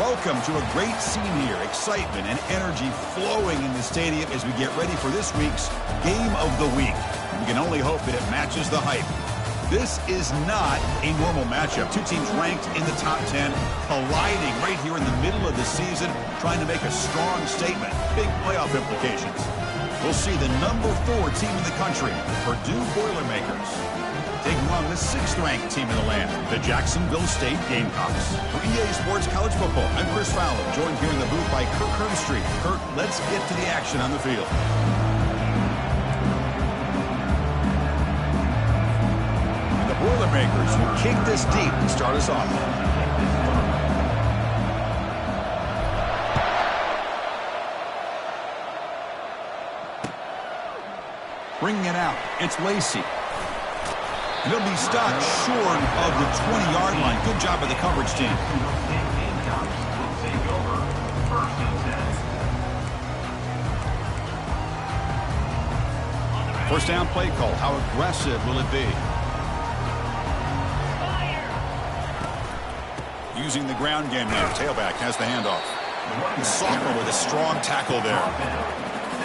Welcome to a great scene here. Excitement and energy flowing in the stadium as we get ready for this week's Game of the Week. We can only hope that it matches the hype. This is not a normal matchup. Two teams ranked in the top 10, colliding right here in the middle of the season, trying to make a strong statement. Big playoff implications. We'll see the number 4 team in the country, Purdue Boilermakers, taking on the 6th-ranked team in the land, the Jacksonville State Gamecocks. For EA Sports College Football, I'm Chris Fowler, joined here in the booth by Kirk Herbstreit. Kirk, let's get to the action on the field. The Boilermakers will kick this deep to start us off. Bringing it out, it's Lacey. And he'll be stopped short of the 20-yard line. Good job by the coverage team. First down play call. How aggressive will it be? Using the ground game now. Tailback has the handoff. The sophomore with a strong tackle there.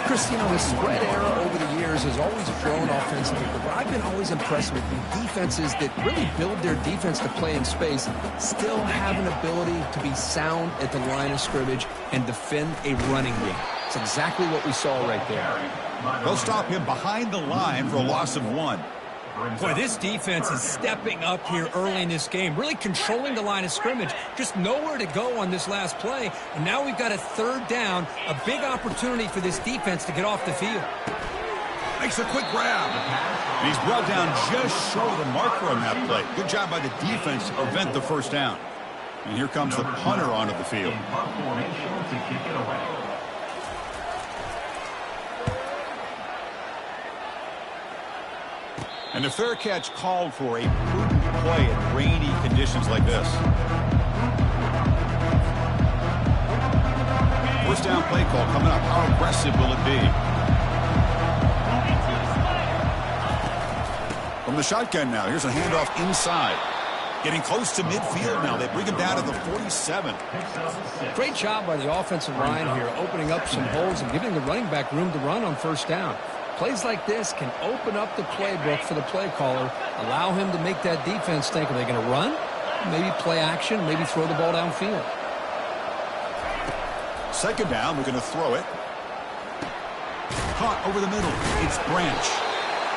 Chris, you know, the spread era over the years has always grown offensively, but what I've been always impressed with the defenses that really build their defense to play in space still have an ability to be sound at the line of scrimmage and defend a running game. It's exactly what we saw right there. They'll stop him behind the line for a loss of 1. Boy, this defense is stepping up here early in this game, really controlling the line of scrimmage. Just nowhere to go on this last play. And now we've got a 3rd down, a big opportunity for this defense to get off the field. Makes a quick grab. And he's brought down just short of the marker on that play. Good job by the defense to prevent the first down. And here comes the punter onto the field. And a fair catch called for a prudent play in rainy conditions like this. First down play call coming up. How aggressive will it be? From the shotgun now. Here's a handoff inside. Getting close to midfield now. They bring him down to the 47. Great job by the offensive line here, opening up some holes and giving the running back room to run on first down. Plays like this can open up the playbook for the play caller, allow him to make that defense think, are they going to run? Maybe play action, maybe throw the ball downfield. Second down, we're going to throw it. Caught over the middle. It's Branch.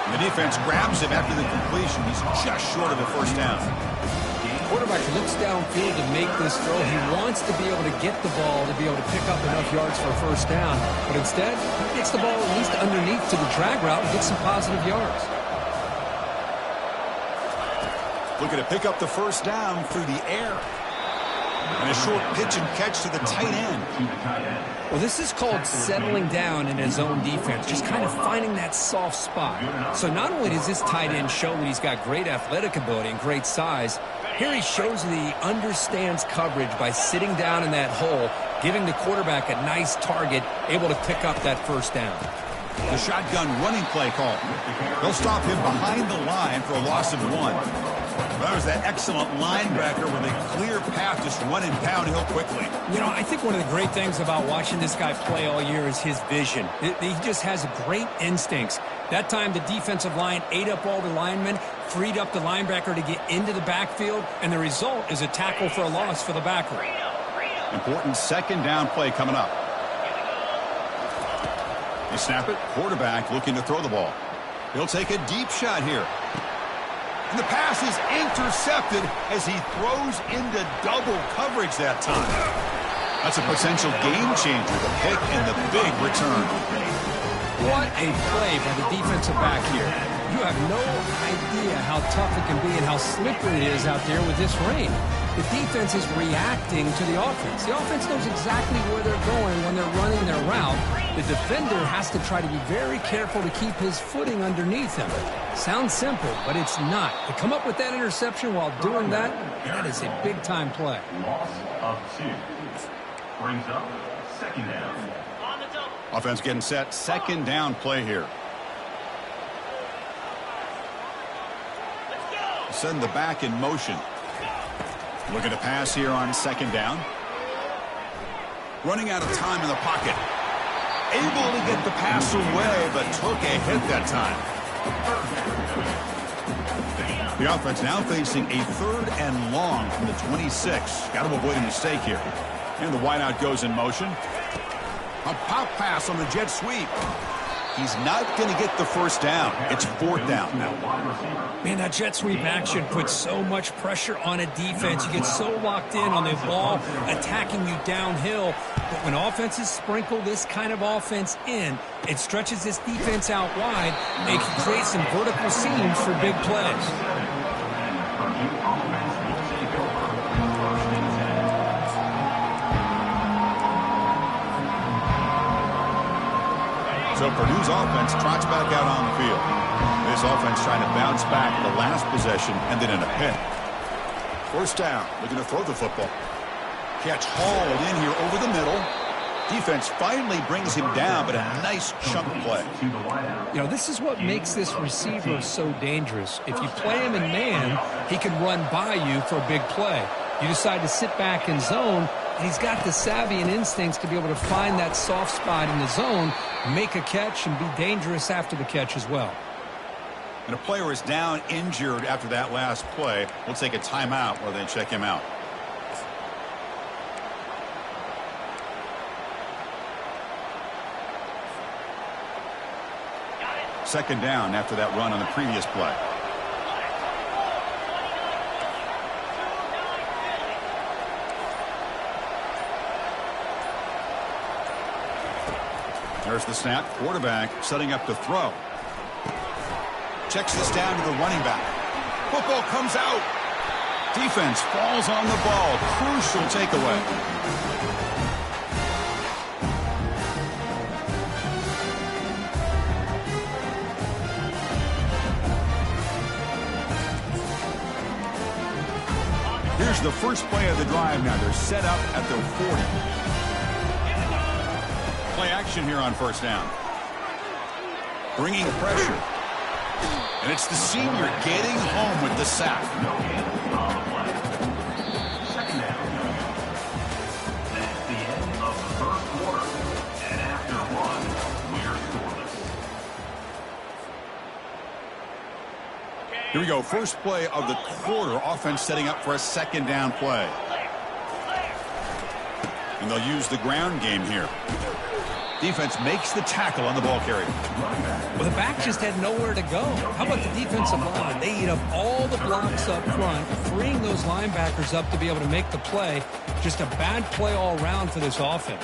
And the defense grabs him after the completion. He's just short of the first down. Quarterback looks downfield to make this throw. He wants to be able to get the ball to be able to pick up enough yards for a first down. But instead, he gets the ball at least underneath to the drag route and gets some positive yards. Looking to pick up the first down through the air. And a short pitch and catch to the tight end. Well, this is called settling down in his own defense, just kind of finding that soft spot. So not only does this tight end show that he's got great athletic ability and great size, here he shows that he understands coverage by sitting down in that hole, giving the quarterback a nice target, able to pick up that first down. The shotgun running play call. They'll stop him behind the line for a loss of 1. That was that excellent linebacker with a clear path just running downhill quickly. You know, I think one of the great things about watching this guy play all year is his vision. He just has great instincts. That time the defensive line ate up all the linemen, freed up the linebacker to get into the backfield, and the result is a tackle for a loss for the backer. Important second down play coming up. They snap it. Quarterback looking to throw the ball. He'll take a deep shot here. And the pass is intercepted as he throws into double coverage that time. That's a potential game changer, the pick and the big return. What a play by the defensive back here. You have no idea how tough it can be and how slippery it is out there with this rain. The defense is reacting to the offense. The offense knows exactly where they're going when they're running their route. The defender has to try to be very careful to keep his footing underneath him. Sounds simple, but it's not. To come up with that interception while doing that, that is a big-time play. Loss of 2. Brings up second down. Offense getting set. Second down play here. Send the back in motion. Looking to pass here on second down. Running out of time in the pocket. Able to get the pass away, but took a hit that time. The offense now facing a 3rd and long from the 26. Got to avoid a mistake here. And the wideout goes in motion. A pop pass on the jet sweep. He's not going to get the first down. It's 4th down now. Man, that jet sweep action puts so much pressure on a defense. You get so locked in on the ball attacking you downhill. But when offenses sprinkle this kind of offense in, it stretches this defense out wide and can create some vertical seams for big plays. So Purdue's offense trots back out on the field. This offense trying to bounce back the last possession and then in a pit. 1st down, looking to throw the football. Catch hauled in here over the middle. Defense finally brings him down, but a nice chunk play. You know, this is what makes this receiver so dangerous. If you play him in man, he can run by you for a big play. You decide to sit back in zone, and he's got the savvy and instincts to be able to find that soft spot in the zone, make a catch, and be dangerous after the catch as well. And a player is down injured after that last play. We'll take a timeout while they check him out. Second down after that run on the previous play. There's the snap. Quarterback setting up to throw. Checks this down to the running back. Football comes out. Defense falls on the ball. Crucial takeaway. Here's the first play of the drive now. They're set up at their 40. Play action here on 1st down. Bringing pressure. And it's the senior getting home with the sack. Second down. That's the end of the 1st quarter. And after 1, we're scoreless. Here we go. First play of the quarter. Offense setting up for a 2nd down play. And they'll use the ground game here. Defense makes the tackle on the ball carrier. Well, the back just had nowhere to go. How about the defensive line? They eat up all the blocks up front, freeing those linebackers up to be able to make the play. Just a bad play all around for this offense.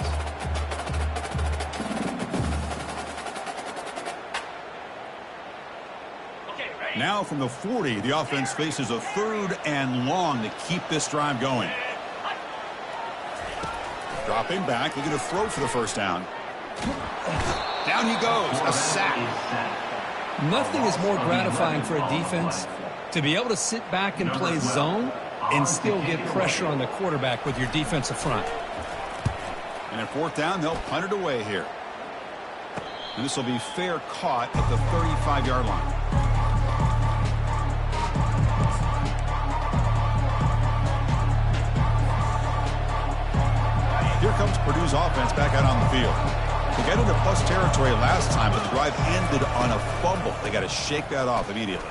Now from the 40, the offense faces a 3rd and long to keep this drive going. Dropping back, looking to throw for the 1st down. Down he goes, a sack. Nothing is more gratifying for a defense to be able to sit back and play zone and still get pressure on the quarterback with your defensive front. And at 4th down, they'll punt it away here. And this will be fair caught at the 35-yard line. Here comes Purdue's offense back out on the field. They got into plus territory last time, but the drive ended on a fumble. They got to shake that off immediately.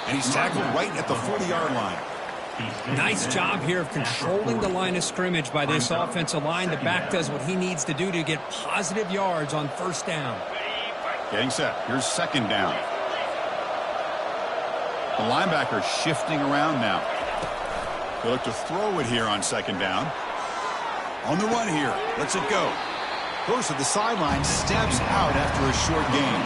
And he's tackled right at the 40-yard line. Nice job here of controlling the line of scrimmage by this offensive line. The back does what he needs to do to get positive yards on 1st down. Getting set. Here's 2nd down. The linebacker shifting around now. They look to throw it here on 2nd down. On the run here. Lets it go. Goes to the sideline. Steps out after a short gain.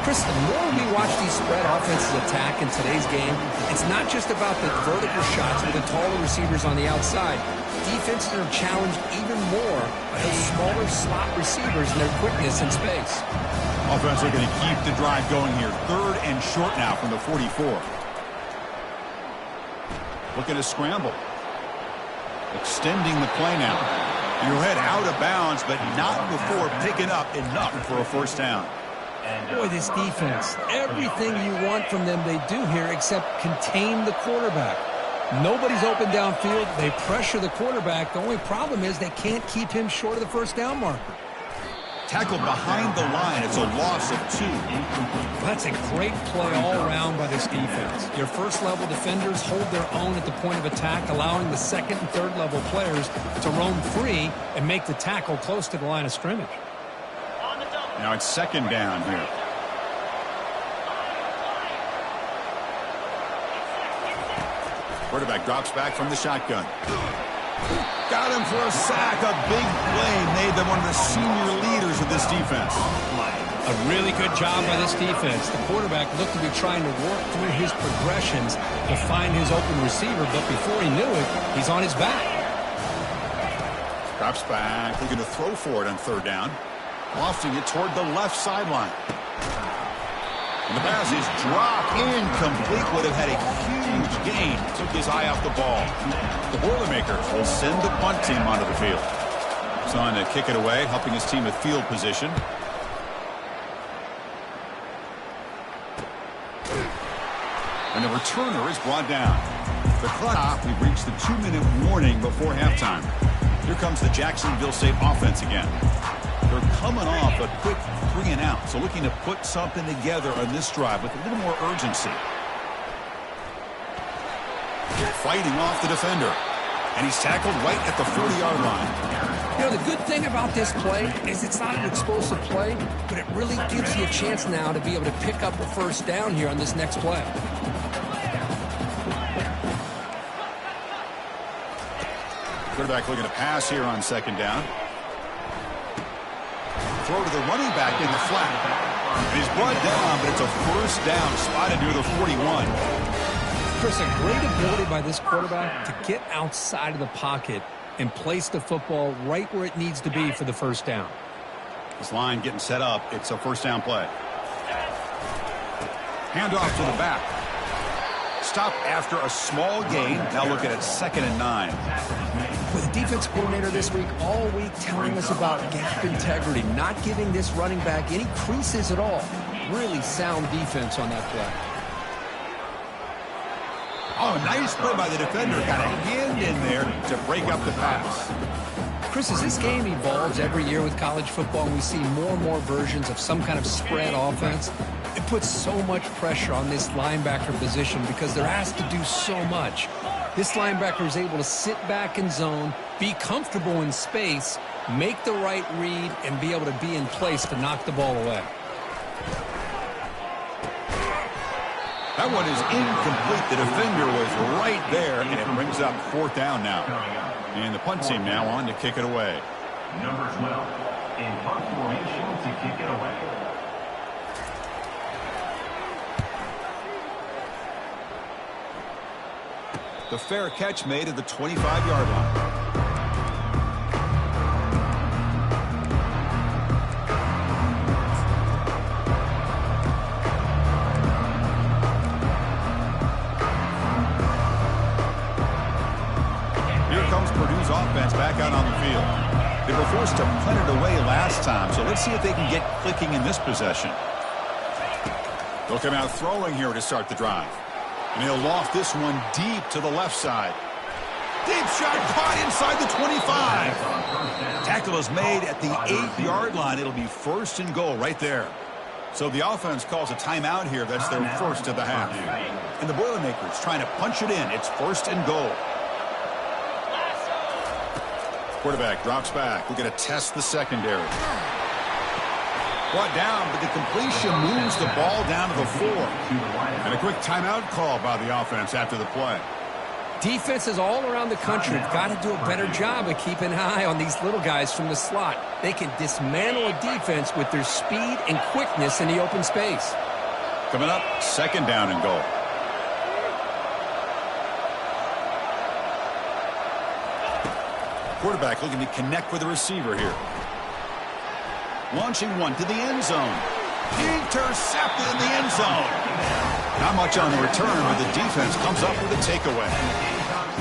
Chris, the more we watch these spread offenses attack in today's game, it's not just about the vertical shots with the taller receivers on the outside. Defenses are challenged even more by those smaller slot receivers and their quickness in space. Offense looking to keep the drive going here. 3rd and short now from the 44. Looking to scramble. Extending the play now. You'll head out of bounds, but not before picking up enough for a 1st down. Boy, this defense, everything you want from them they do here except contain the quarterback. Nobody's open downfield. They pressure the quarterback. The only problem is they can't keep him short of the first down marker. Tackled behind the line. It's a loss of 2. That's a great play all around by this defense. Your first-level defenders hold their own at the point of attack, allowing the second and third-level players to roam free and make the tackle close to the line of scrimmage. Now it's second down here. Quarterback drops back from the shotgun. Got him for a sack. A big play made them one of the senior leaders of this defense. A really good job by this defense. The quarterback looked to be trying to work through his progressions to find his open receiver, but before he knew it, he's on his back. Drops back. Looking to throw for it on third down. Lofting it toward the left sideline. And the pass is dropped. Incomplete. Would have had a huge gain. Took his eye off the ball. The Boilermakers will send the punt team onto the field. He's on to kick it away, helping his team with field position. And the returner is brought down. The clock, we've reached the 2-minute warning before halftime. Here comes the Jacksonville State offense again. They're coming off a quick 3-and-out, so looking to put something together on this drive with a little more urgency. Fighting off the defender. And he's tackled right at the 40-yard line. You know, the good thing about this play is it's not an explosive play, but it really gives you a chance now to be able to pick up a first down here on this next play. Quarterback looking to pass here on second down. Throw to the running back in the flat. And he's brought down, but it's a first down spotted near the 41. Chris, a great ability by this quarterback to get outside of the pocket and place the football right where it needs to be for the first down. This line getting set up. It's a first down play. Handoff to the back. Stop after a small gain. Now looking at 2nd and 9. With the defense coordinator this week, all week telling us about gap integrity, not giving this running back any creases at all. Really sound defense on that play. Oh, nice play by the defender. Got a hand in there to break up the pass. Chris, as this game evolves every year with college football and we see more and more versions of some kind of spread offense, it puts so much pressure on this linebacker position because they're asked to do so much. This linebacker is able to sit back in zone, be comfortable in space, make the right read, and be able to be in place to knock the ball away. That one is incomplete. The defender was right there, and it brings up 4th down now. And the punt team now on to kick it away. Number 12 in punt formation to kick it away. The fair catch made at the 25-yard line. Purdue's offense back out on the field. They were forced to punt it away last time, so let's see if they can get clicking in this possession. They'll come out throwing here to start the drive. And he'll loft this one deep to the left side. Deep shot caught inside the 25. Tackle is made at the 8-yard line. It'll be 1st and goal right there. So the offense calls a timeout here. That's their first of the half. And the Boilermakers trying to punch it in. It's 1st and goal. Quarterback drops back. We're going to test the secondary. Brought down, but the completion moves the ball down to the 4. And a quick timeout call by the offense after the play. Defenses all around the country have got to do a better job of keeping an eye on these little guys from the slot. They can dismantle a defense with their speed and quickness in the open space. Coming up, 2nd down and goal. Quarterback looking to connect with the receiver here. Launching one to the end zone. Intercepted in the end zone. Not much on the return, but the defense comes up with a takeaway.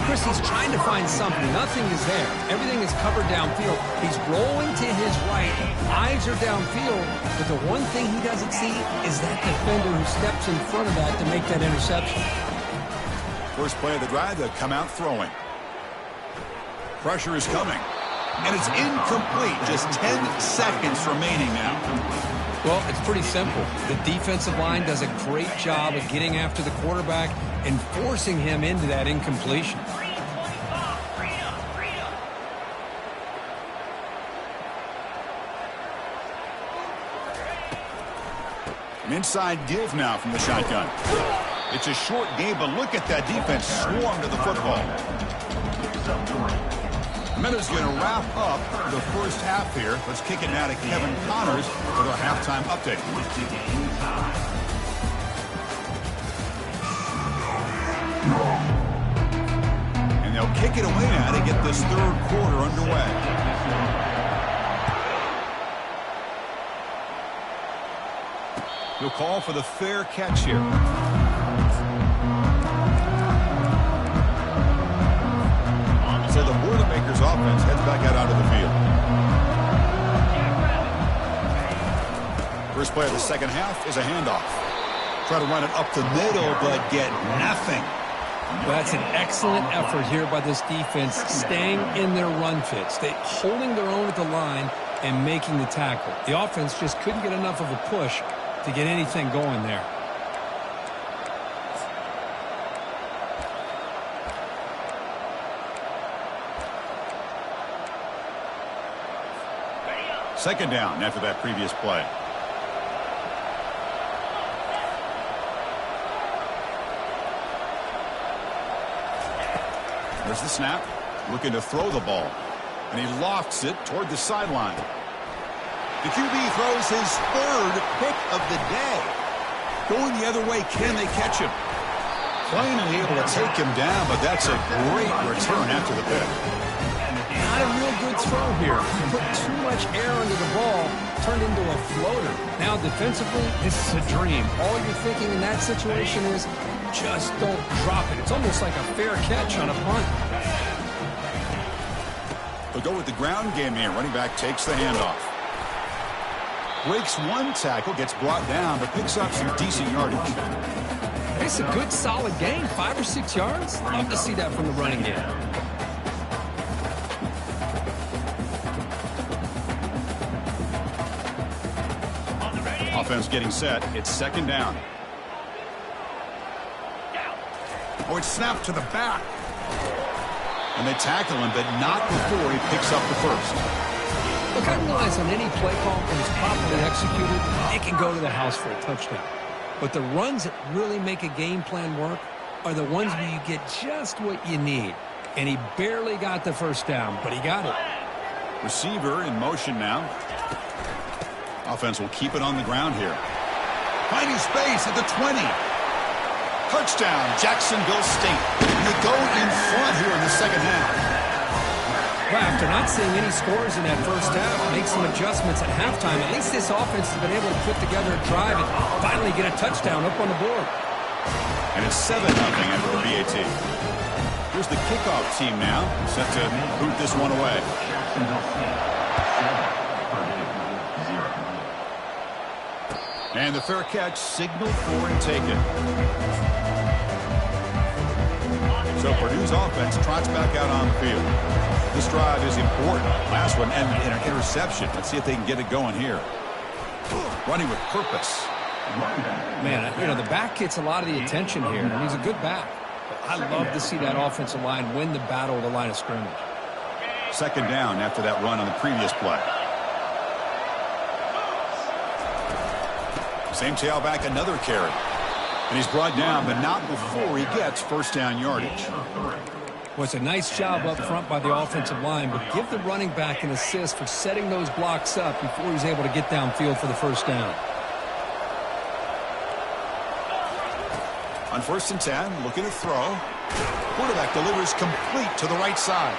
Chris, he's trying to find something. Nothing is there. Everything is covered downfield. He's rolling to his right. Eyes are downfield. But the one thing he doesn't see is that defender who steps in front of that to make that interception. First play of the drive, they'll come out throwing. Pressure is coming. And it's incomplete. Just 10 seconds remaining now. Well, it's pretty simple. The defensive line does a great job of getting after the quarterback and forcing him into that incompletion. An inside give now from the shotgun. It's a short game, but look at that defense swarm to the football. Meadows going to wrap up the first half here. Let's kick it now to Kevin Connors with our halftime update. And they'll kick it away now to get this third quarter underway. He'll call for the fair catch here. So the Boilermakers offense heads back out onto the field. First play of the second half is a handoff. Try to run it up the middle, but get nothing. That's an excellent effort here by this defense, staying in their run fits. Holding their own at the line and making the tackle. The offense just couldn't get enough of a push to get anything going there. Second down after that previous play. There's the snap. Looking to throw the ball. And he lofts it toward the sideline. The QB throws his third pick of the day. Going the other way, can they catch him? Finally able to take him down, but that's a great return after the pick. Not a real good throw here. Put too much air under the ball, turned into a floater. Now defensively, this is a dream. All you're thinking in that situation is just don't drop it. It's almost like a fair catch on a punt. They'll go with the ground game here. Running back takes the handoff. Breaks one tackle, gets brought down, but picks up some decent yardage. It's a good, solid game. 5 or 6 yards. Love to see that from the running game. Offense getting set. It's second down. Oh, it's snapped to the back. And they tackle him, but not before he picks up the first. Look, I realize on any play call, when it's properly executed, it can go to the house for a touchdown. But the runs that really make a game plan work are the ones where you get just what you need. And he barely got the first down, but he got it. Receiver in motion now. Offense will keep it on the ground here. Finding space at the 20. Touchdown, Jacksonville State. And they go in front here in the second half. Well, after not seeing any scores in that first half, make some adjustments at halftime. At least this offense has been able to put together a drive and finally get a touchdown up on the board. And it's 7-0 after the BAT. Here's the kickoff team now, set to boot this one away. And the fair catch signaled for and taken. So Purdue's offense trots back out on the field. This drive is important. Last one and an interception. Let's see if they can get it going here. Running with purpose. Man, you know, the back gets a lot of the attention here, and he's a good back. But I love to see that offensive line win the battle of the line of scrimmage. Second down after that run on the previous play. Same tailback, another carry. And he's brought down, but not before he gets first down yardage. Well, it's a nice job up front by the offensive line, but give the running back an assist for setting those blocks up before he's able to get downfield for the first down. On 1st and 10, looking to throw. Quarterback delivers complete to the right side.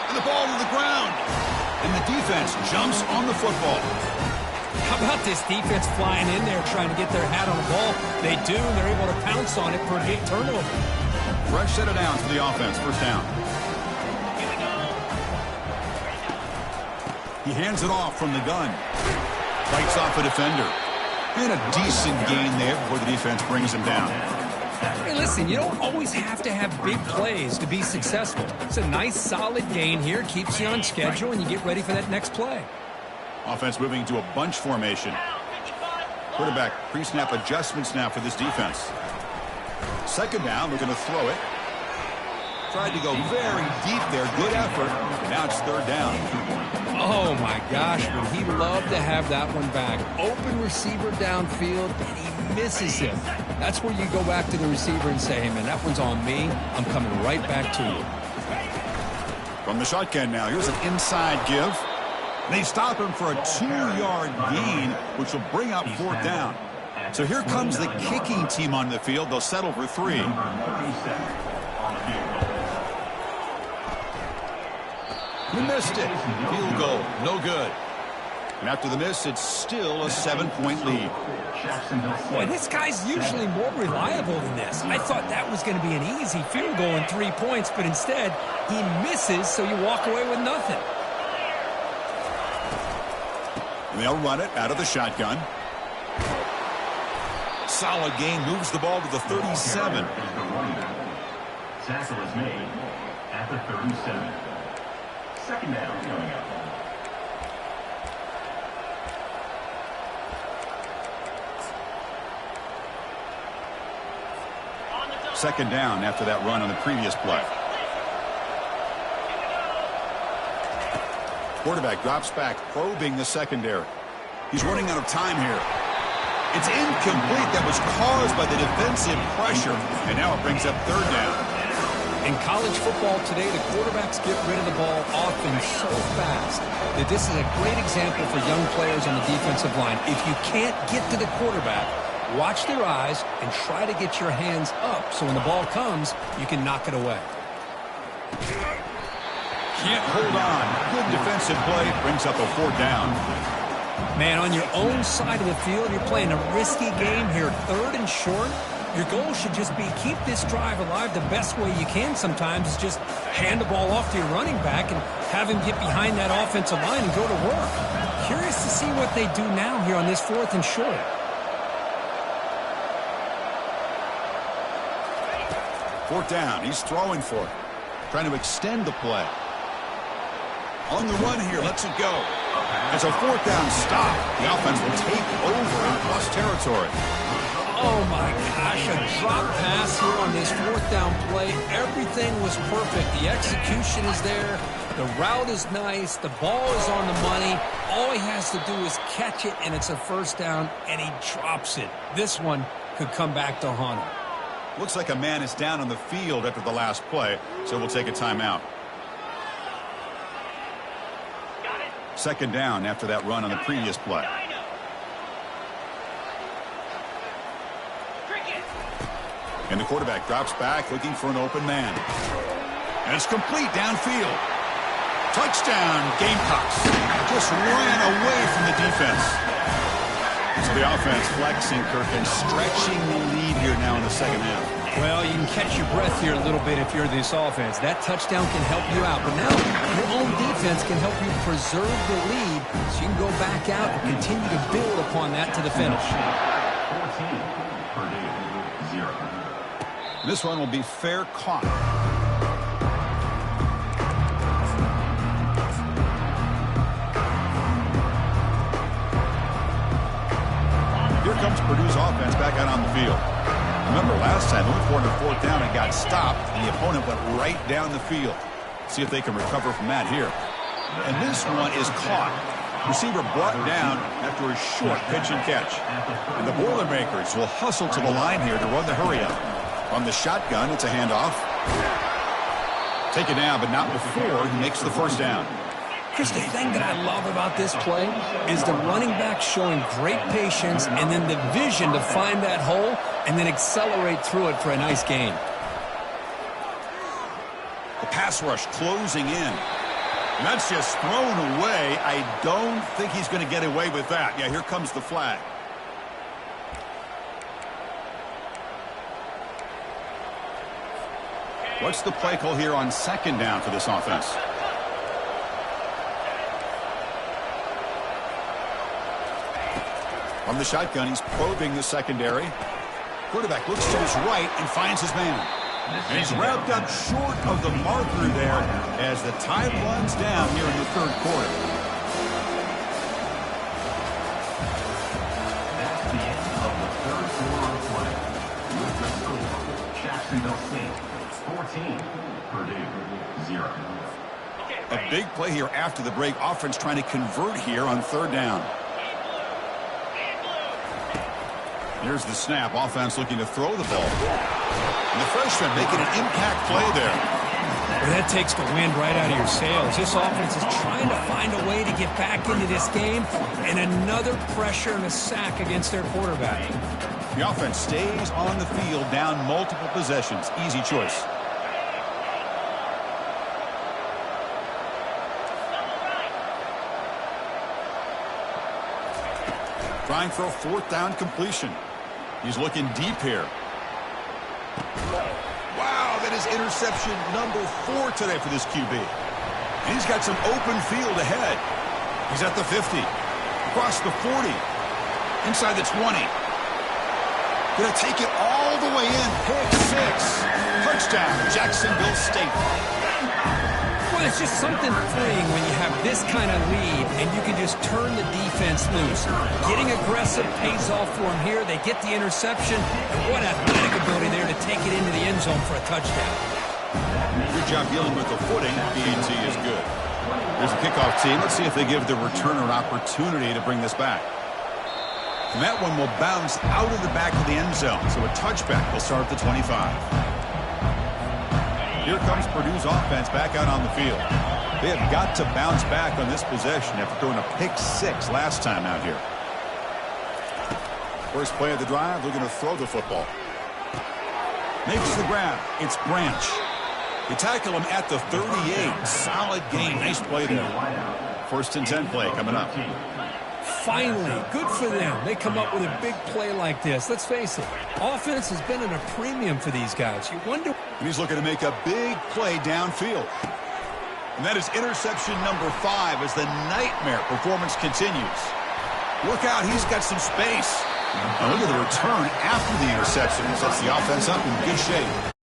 And the ball to the ground. And the defense jumps on the football. How about this defense flying in there trying to get their hat on the ball? They do, and they're able to pounce on it for a big turnover. Fresh set of downs for the offense. First down. He hands it off from the gun. Fights off a defender. And a decent gain there before the defense brings him down. And listen, you don't always have to have big plays to be successful. It's a nice, solid gain here. Keeps you on schedule, and you get ready for that next play. Offense moving into a bunch formation. Quarterback pre-snap adjustments now for this defense. Second down, looking to throw it. Tried to go very deep there. Good effort. Now it's third down. Oh, my gosh, would he love to have that one back. Open receiver downfield, and he misses him. That's where you go back to the receiver and say, hey, man, that one's on me. I'm coming right back to you. From the shotgun now, here's an inside give. They stop him for a 2-yard gain, which will bring up fourth down. So here comes the kicking team on the field. They'll settle for 3. He missed it. Field goal, no good. And after the miss, it's still a 7-point lead. Boy, this guy's usually more reliable than this. I thought that was going to be an easy field goal and 3 points, but instead, he misses, so you walk away with nothing. And they'll run it out of the shotgun. Solid gain, moves the ball to the 37. Tackle is made at the 37. Second down coming up. Second down after that run on the previous play. Quarterback drops back, probing the secondary. He's running out of time here. It's incomplete. That was caused by the defensive pressure. And now it brings up third down. In college football today, the quarterbacks get rid of the ball often so fast that this is a great example for young players on the defensive line. If you can't get to the quarterback, watch their eyes and try to get your hands up so when the ball comes, you can knock it away. Can't hold on. Good defensive play. Brings up a fourth down. Man, on your own side of the field, you're playing a risky game here, third and short. Your goal should just be keep this drive alive the best way you can sometimes is just hand the ball off to your running back and have him get behind that offensive line and go to work. Curious to see what they do now here on this fourth and short. Fourth down. He's throwing for it. Trying to extend the play. On the run here. Lets it go. It's a fourth down stop. The offense will take over in plus territory. Oh, my gosh, a drop pass here on this fourth down play. Everything was perfect. The execution is there. The route is nice. The ball is on the money. All he has to do is catch it, and it's a first down, and he drops it. This one could come back to haunt him. Looks like a man is down on the field after the last play, so we'll take a timeout. Second down after that run on the previous play. And the quarterback drops back looking for an open man. And it's complete downfield. Touchdown, Gamecocks. Just ran away from the defense. So the offense flexing, Kirk, and stretching the lead here now in the second half. Well, you can catch your breath here a little bit if you're this offense. That touchdown can help you out. But now your own defense can help you preserve the lead so you can go back out and continue to build upon that to the finish. 14, Purdue, 0. This one will be fair caught. Here comes Purdue's offense back out on the field. Remember last time, went for it on fourth down and got stopped, and the opponent went right down the field. See if they can recover from that here. And this one is caught. Receiver brought down after a short pitch and catch. And the Boilermakers will hustle to the line here to run the hurry-up. On the shotgun, it's a handoff. Take it down, but not before he makes the first down. Chris, the thing that I love about this play is the running back showing great patience and then the vision to find that hole and then accelerate through it for a nice gain. The pass rush closing in. And that's just thrown away. I don't think he's going to get away with that. Yeah, here comes the flag. What's the play call here on second down for this offense? From the shotgun, he's probing the secondary. Quarterback looks to his right and finds his man. And he's wrapped up short of the marker there as the time runs down here in the third quarter. That's the end of the third quarter of play. With the score, Jacksonville State 14, Purdue 0. A big play here after the break. Offense trying to convert here on third down. Here's the snap. Offense looking to throw the ball. And the freshman making an impact play there. Well, that takes the wind right out of your sails. This offense is trying to find a way to get back into this game, and another pressure and a sack against their quarterback. The offense stays on the field down multiple possessions. Easy choice. Trying for a fourth down completion. He's looking deep here. Wow, that is interception number 4 today for this QB. And he's got some open field ahead. He's at the 50. Across the 40. Inside the 20. Gonna take it all the way in. Pick 6. Touchdown, Jacksonville State. Well, it's just something freeing when you have this kind of lead and you can just turn the defense loose. Getting aggressive pays off for them here. They get the interception. And what athletic ability there to take it into the end zone for a touchdown. Good job dealing with the footing. PAT is good. Here's the kickoff team. Let's see if they give the returner an opportunity to bring this back. And that one will bounce out of the back of the end zone. So a touchback will start at the 25. Here comes Purdue's offense back out on the field. They have got to bounce back on this possession after throwing a pick 6 last time out here. First play of the drive, they're going to throw the football. Makes the grab. It's Branch. They tackle him at the 38. Solid gain. Nice play there. First and 10 play coming up. Finally, good for them. They come up with a big play like this. Let's face it, offense has been at a premium for these guys. You wonder. And he's looking to make a big play downfield. And that is interception number 5 as the nightmare performance continues. Look out, he's got some space. Now look at the return after the interception. Sets the offense up in good shape.